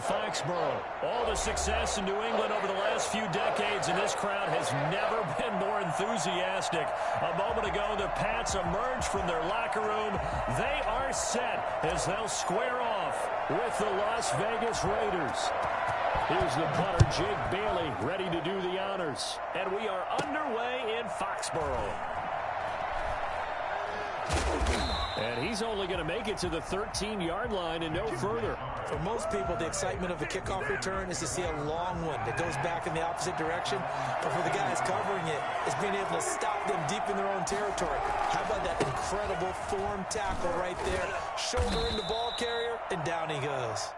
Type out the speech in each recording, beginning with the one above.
Foxborough. All the success in New England over the last few decades, and this crowd has never been more enthusiastic. A moment ago, the Pats emerged from their locker room. They are set as they'll square off with the Las Vegas Raiders. Here's the punter, Jake Bailey, ready to do the honors. And we are underway in Foxborough. And he's only going to make it to the 13-yard line and no further. For most people, the excitement of a kickoff return is to see a long one that goes back in the opposite direction. But for the guys covering it, it's being able to stop them deep in their own territory. How about that incredible form tackle right there? Shoulder in the ball carrier, and down he goes.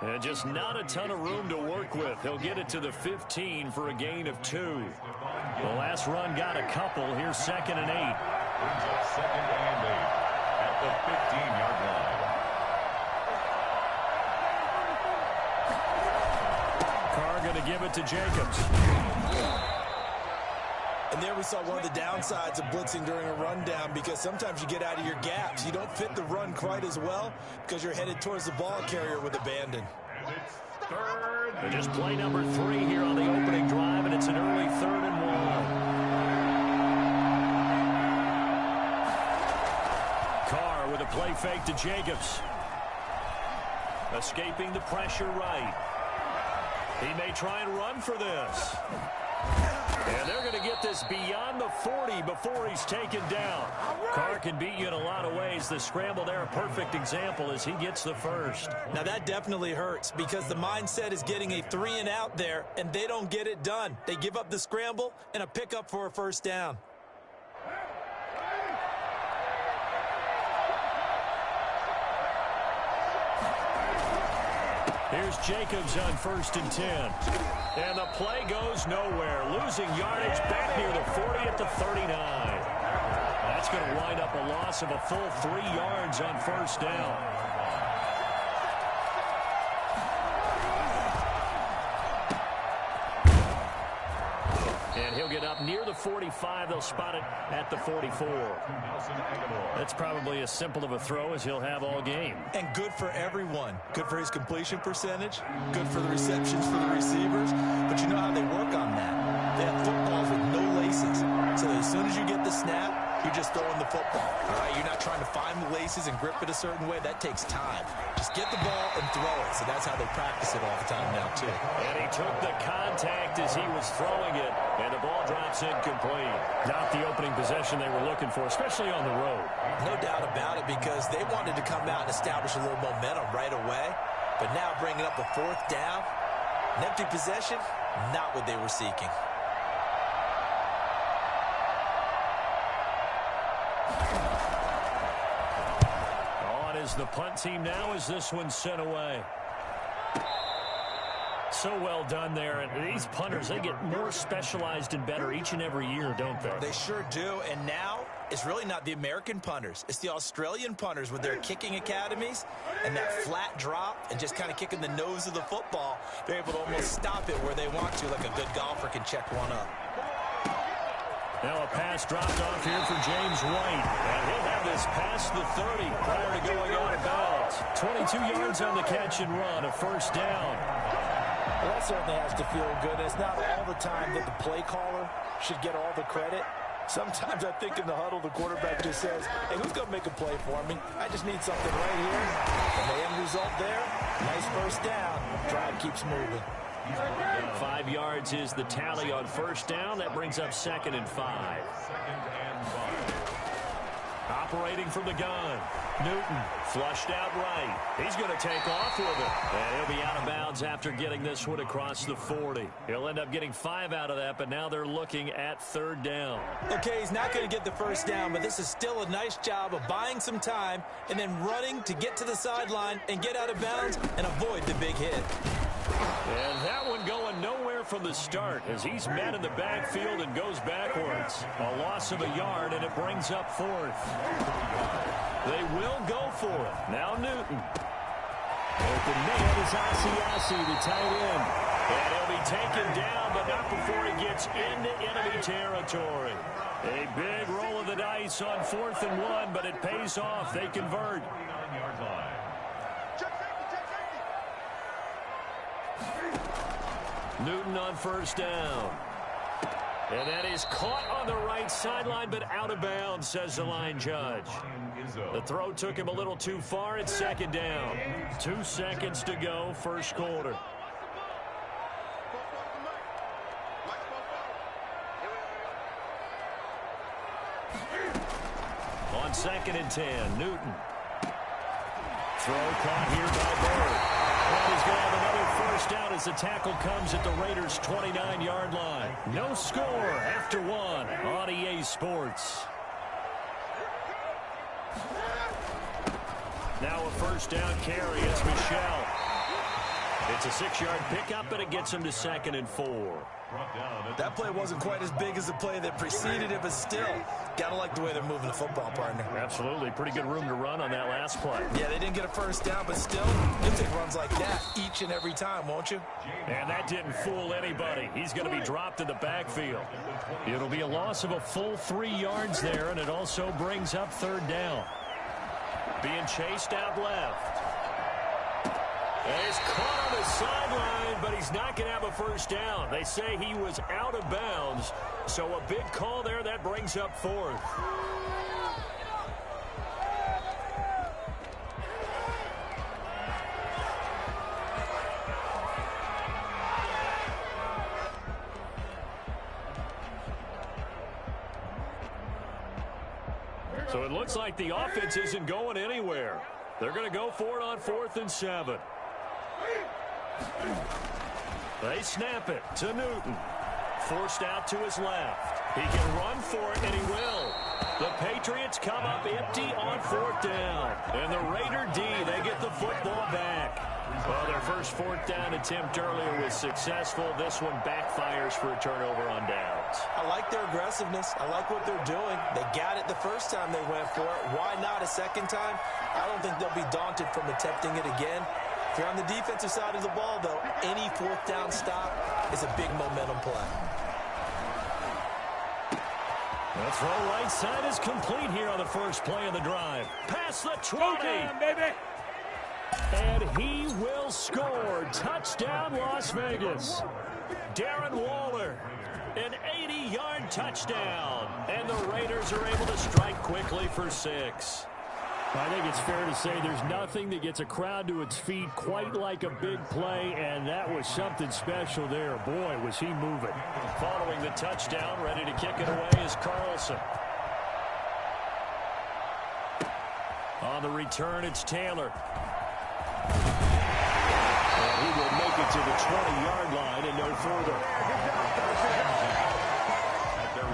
And just not a ton of room to work with. He'll get it to the 15 for a gain of 2. The last run got a couple. Here's 2nd and 8. Brings up 2nd and 8 at the 15-yard line. Carr going to give it to Jacobs. And there we saw one of the downsides of blitzing during a rundown, because sometimes you get out of your gaps. You don't fit the run quite as well because you're headed towards the ball carrier with abandon. And it's 3rd. And just play number 3 here on the opening drive, and it's an early 3rd and 1. Carr with a play fake to Jacobs. Escaping the pressure right. He may try and run for this. And they're going to get this beyond the 40 before he's taken down. Carr can beat you in a lot of ways. The scramble there, a perfect example as he gets the first. Now that definitely hurts, because the mindset is getting a 3 and out there, and they don't get it done. They give up the scramble and a pickup for a first down. Here's Jacobs on 1st and 10. And the play goes nowhere. Losing yardage back near the 40 at the 39. That's going to wind up a loss of a full 3 yards on 1st down. And he'll get up near the 45. They'll spot it at the 44. That's probably as simple of a throw as he'll have all game. And good for everyone. Good for his completion percentage. Good for the receptions for the receivers. But you know how they work on that. They have footballs with no laces. So as soon as you get the snap, you're just throwing the football. All right, you're not trying to find the laces and grip it a certain way. That takes time. Just get the ball and throw it. So that's how they practice it all the time now, too. And he took the contact as he was throwing it, and the ball drops incomplete. Not the opening possession they were looking for, especially on the road. No doubt about it, because they wanted to come out and establish a little momentum right away. But now bringing up a 4th down, an empty possession, not what they were seeking. On is the punt team now as this one's sent away. So well done there. And these punters, they get more specialized and better each and every year, don't they? They sure do. And now it's really not the American punters. It's the Australian punters with their kicking academies and that flat drop and just kind of kicking the nose of the football. They're able to almost stop it where they want to, like a good golfer can check one up. Now a pass dropped off here for James White. And he'll have this past the 30 prior to going out of bounds. 22 yards on the catch and run, a 1st down. Well, that certainly has to feel good. It's not all the time that the play caller should get all the credit. Sometimes I think in the huddle, the quarterback just says, hey, who's going to make a play for me? I just need something right here. And the end result there, nice 1st down. Drive keeps moving. 5 yards is the tally on 1st down. That brings up 2nd and 5. Operating from the gun. Newton flushed out right. He's going to take off with it. And he'll be out of bounds after getting this one across the 40. He'll end up getting 5 out of that, but now they're looking at 3rd down. Okay, he's not going to get the 1st down, but this is still a nice job of buying some time and then running to get to the sideline and get out of bounds and avoid the big hit. And that one going nowhere from the start as he's met in the backfield and goes backwards. A loss of a yard, and it brings up 4th. They will go for it. Now Newton. Open man is Asiasi, the tight end. And he'll be taken down, but not before he gets into enemy territory. A big roll of the dice on 4th and 1, but it pays off. They convert. Newton on first down. And that is caught on the right sideline, but out of bounds, says the line judge. The throw took him a little too far. It's second down. 2 seconds to go, first quarter. On 2nd and 10, Newton. Throw caught here by Bird. And he's going to have another first down as the tackle comes at the Raiders' 29-yard line. No score after 1 on EA Sports. Now a first down carry. It's Michelle. It's a 6-yard pickup, but it gets him to 2nd and 4. That play wasn't quite as big as the play that preceded it, but still, gotta like the way they're moving the football, partner. Absolutely. Pretty good room to run on that last play. Yeah, they didn't get a first down, but still, you'll take runs like that each and every time, won't you? And that didn't fool anybody. He's going to be dropped in the backfield. It'll be a loss of a full 3 yards there, and it also brings up 3rd down. Being chased out left. And he's caught on the sideline, but he's not going to have a first down. They say he was out of bounds, so a big call there. That brings up 4th. So it looks like the offense isn't going anywhere. They're going to go for it on 4th and 7. They snap it to Newton. Forced out to his left. He can run for it, and he will. The Patriots come up empty on 4th down. And the Raider D, they get the football back. Well, their first 4th down attempt earlier was successful. This one backfires for a turnover on downs. I like their aggressiveness. I like what they're doing. They got it the first time they went for it. Why not a second time? I don't think they'll be daunted from attempting it again. If you're on the defensive side of the ball, though, any 4th down stop is a big momentum play. The throw right side is complete here on the first play of the drive. Past the 20. Time, baby. And he will score. Touchdown, Las Vegas. Darren Waller, an 80-yard touchdown. And the Raiders are able to strike quickly for 6. I think it's fair to say there's nothing that gets a crowd to its feet quite like a big play, and that was something special there. Boy, was he moving. Following the touchdown, ready to kick it away is Carlson. On the return, it's Taylor. And he will make it to the 20-yard line and no further.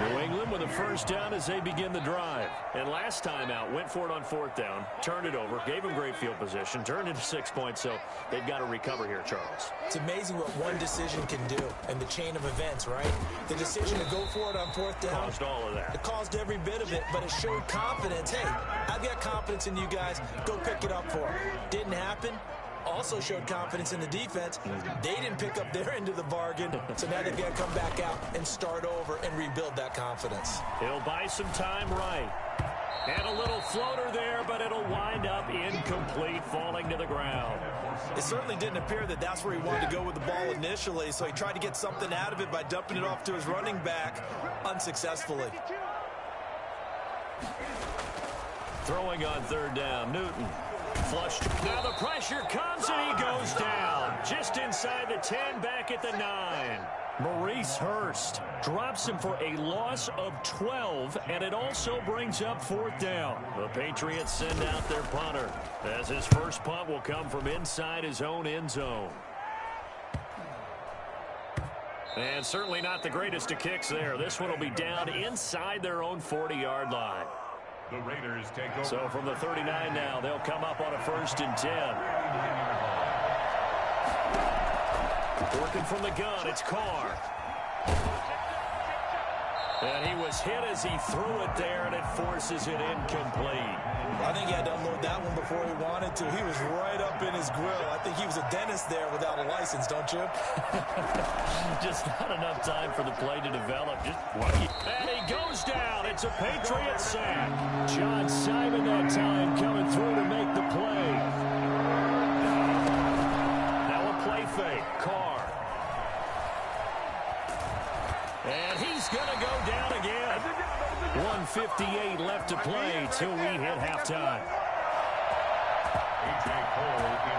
New England with a first down as they begin the drive. And last time out, went for it on 4th down, turned it over, gave them great field position, turned into 6 points, so they've got to recover here, Charles. It's amazing what one decision can do in the chain of events, right? The decision to go for it on 4th down. Caused all of that. It caused every bit of it, but it showed confidence. Hey, I've got confidence in you guys. Go pick it up for it. Didn't happen. Also showed confidence in the defense. They didn't pick up their end of the bargain, so now they've got to come back out and start over and rebuild that confidence. He'll buy some time right. And a little floater there, but it'll wind up incomplete, falling to the ground. It certainly didn't appear that that's where he wanted to go with the ball initially, so he tried to get something out of it by dumping it off to his running back unsuccessfully. Throwing on 3rd down, Newton. Flushed. Now the pressure comes and he goes down. Just inside the 10, back at the 9. Maurice Hurst drops him for a loss of 12, and it also brings up 4th down. The Patriots send out their punter, as his first punt will come from inside his own end zone. And certainly not the greatest of kicks there. This one will be down inside their own 40-yard line. The Raiders take over. So from the 39 now, they'll come up on a 1st and 10. Working from the gun, it's Carr. And he was hit as he threw it there, and it forces it incomplete. I think he had to unload that one before he wanted to. He was right up in his grill. I think he was a dentist there without a license, don't you? Just not enough time for the play to develop. Just lucky. And he goes down. It's a Patriot sack. John Simon that time coming through to make the play. Now a play fake. Call going to go down again. 1:58 left to play till we hit halftime.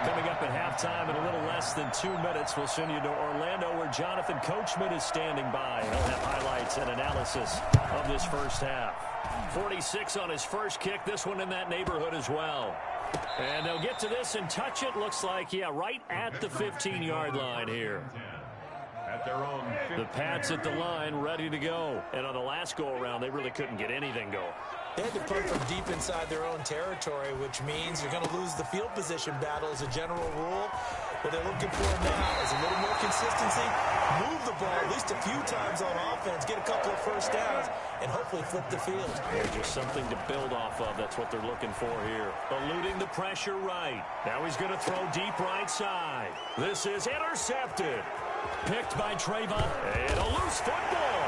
Coming up at halftime in a little less than 2 minutes, we'll send you to Orlando where Jonathan Coachman is standing by. He'll have highlights and analysis of this first half. 46 on his first kick, this one in that neighborhood as well. And they'll get to this and touch it. Looks like, yeah, right at the 15-yard line here. The Pats at the line, ready to go. And on the last go-around, they really couldn't get anything going. They had to punt from deep inside their own territory, which means you're going to lose the field position battle as a general rule. What they're looking for now is a little more consistency, move the ball at least a few times on offense, get a couple of first downs, and hopefully flip the field. There's just something to build off of. That's what they're looking for here. Eluding the pressure right. Now he's going to throw deep right side. This is intercepted. Picked by Trayvon. And a loose football.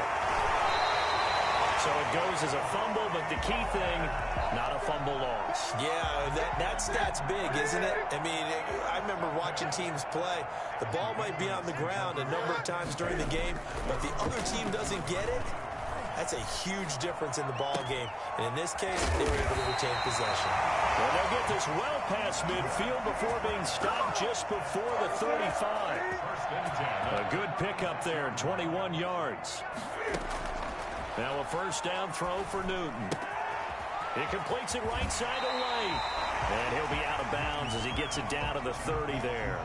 So it goes as a fumble, but the key thing, not a fumble loss. Yeah, that stat's big, isn't it? I mean, I remember watching teams play. The ball might be on the ground a number of times during the game, but the other team doesn't get it. That's a huge difference in the ball game. And in this case, they were able to retain possession. Well, they'll get this well past midfield before being stopped just before the 35. A good pickup there, 21 yards. Now a first down throw for Newton. He completes it right side to lane. And he'll be out of bounds as he gets it down to the 30 there.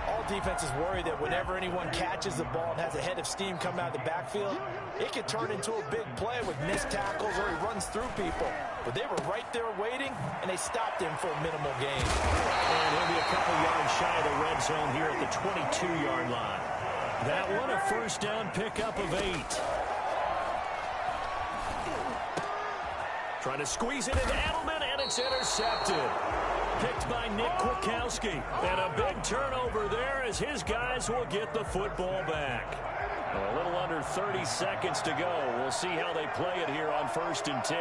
All defenses worry that whenever anyone catches the ball and has a head of steam coming out of the backfield, it could turn into a big play with missed tackles or he runs through people. But they were right there waiting, and they stopped him for a minimal gain. And he'll be a couple yards shy of the red zone here at the 22-yard line. That one a first down pickup of 8. Trying to squeeze it into Edelman, and it's intercepted. Picked by Nick Kwiatkowski. And a big turnover there as his guys will get the football back. A little under 30 seconds to go. We'll see how they play it here on 1st and 10.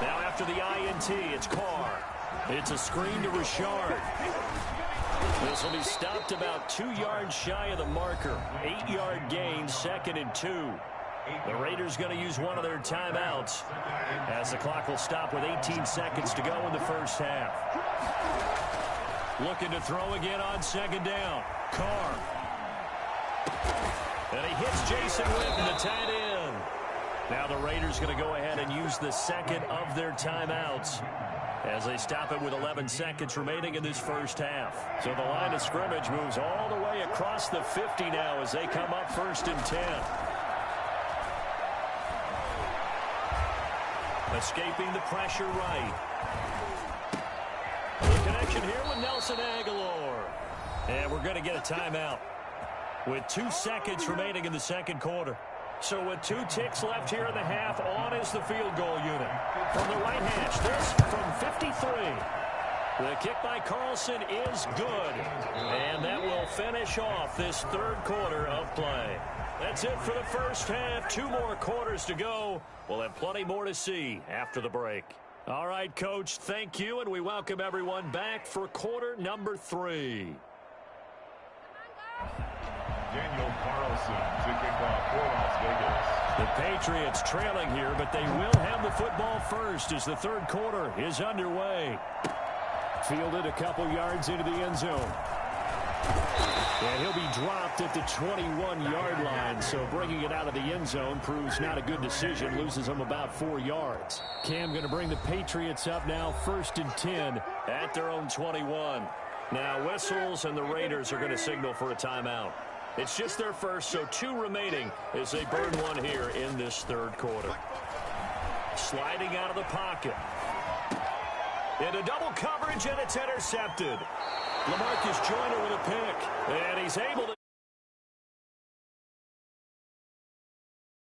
Now after the INT, it's Carr. It's a screen to Richard. This will be stopped about 2 yards shy of the marker. 8-yard gain, 2nd and 2. The Raiders going to use one of their timeouts as the clock will stop with 18 seconds to go in the first half. Looking to throw again on 2nd down. Carr. And he hits Jason Witten, the tight end. Now the Raiders going to go ahead and use the second of their timeouts as they stop it with 11 seconds remaining in this first half. So the line of scrimmage moves all the way across the 50 now as they come up 1st and 10. Escaping the pressure right. The connection here with Nelson Aguilar. And we're going to get a timeout with 2 seconds remaining in the second quarter. So with 2 ticks left here in the half, on is the field goal unit. From the right hash, this from 53. The kick by Carlson is good. And that will finish off this third quarter of play. That's it for the first half. 2 more quarters to go. We'll have plenty more to see after the break. All right, Coach, thank you, and we welcome everyone back for quarter number 3. Daniel Carlson to kick off for Las Vegas. The Patriots trailing here, but they will have the football first as the third quarter is underway. Fielded a couple yards into the end zone. And he'll be dropped at the 21-yard line, so bringing it out of the end zone proves not a good decision, loses them about 4 yards. Cam going to bring the Patriots up now, 1st and 10 at their own 21. Now whistles, and the Raiders are going to signal for a timeout. It's just their first, so 2 remaining as they burn one here in this third quarter. Sliding out of the pocket. Into double coverage, and it's intercepted. LaMarcus Joyner with a pick, and he's able to